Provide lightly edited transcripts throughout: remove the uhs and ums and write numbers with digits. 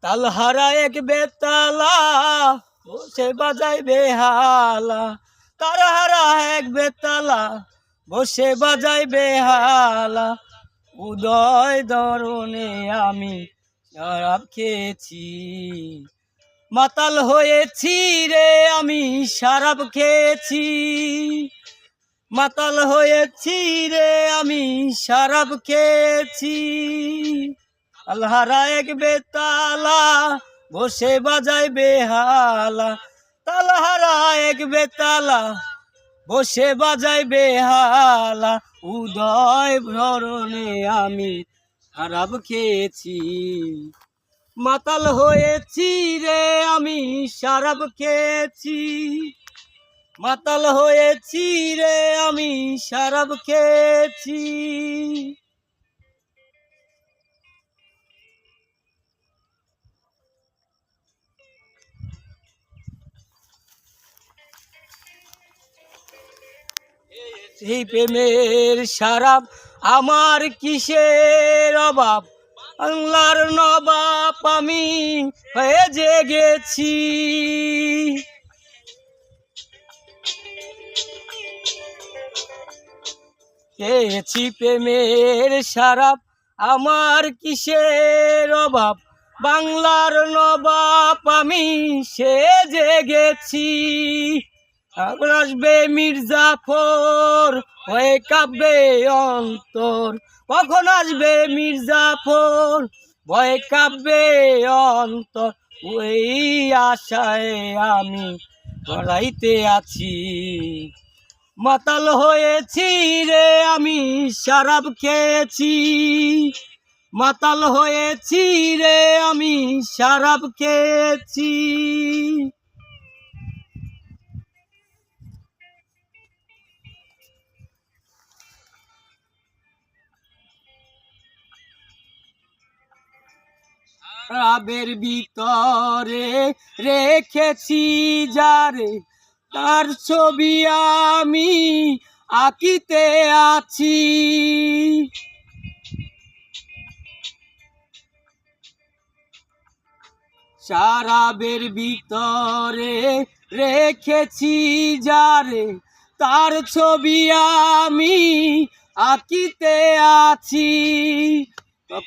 তালহারা এক বেতালা বসে বাজায় বেহালা, তালহারা এক বেতালা বসে বাজায় বেহালা। উদয় দরনে আমি শরাব খেয়েছি, মাতাল হয়েছি রে আমি শরাব খেয়েছি, মাতাল হয়েছি রে আমি শরাব খেয়েছি। তালহারা এক বেতালা বসে বাজায় বেহালা, তালহারা এক বেতালা বসে বাজায় বেহালা। উদয় ভরণে আমি শরাব খেয়েছি, মাতাল হয়েছি রে আমি শরাব খেয়েছি, মাতাল হয়েছি রে আমি শরাব খেয়েছি। সেই প্রেমের শরাব আমার কিসের অভাব, বাংলার নবাব আমি হয়ে জেগেছি। খেয়েছি প্রেমের শরাব আমার কিসের অভাব, বাংলার নবাব আমি সে জেগেছি। এখন আসবে মির্জাফর হয়ে কাঁপবে অন্তর, কখন আসবে মির্জাফর ভয়ে কাঁপবে অন্তর। ওই আশায় আমি গড়াইতে আছি, মাতাল হয়েছি রে আমি শরাব খেয়েছি, মাতাল হয়েছি রে আমি শরাব খেয়েছি। শরাবের ভিতরে রেখেছি যারে, তার ছবি আমি আঁকিতে আছি। শরাবের ভিতরে রেখেছি যারে, তার ছবি আমি আঁকিতে আছি।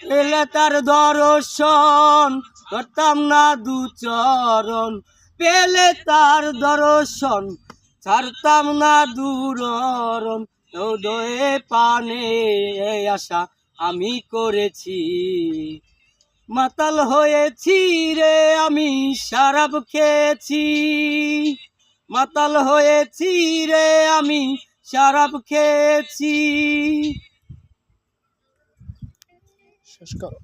পেলে তার দর্শন করতাম না দুচরণ, পেলে তার দর্শন ছাড়তাম না দূরণ। উদয়ে পানে আশা আমি করেছি, মাতাল হয়েছি রে আমি শরাব খেয়েছি, মাতাল হয়েছি রে আমি শরাব খেয়েছি। শেষ করো।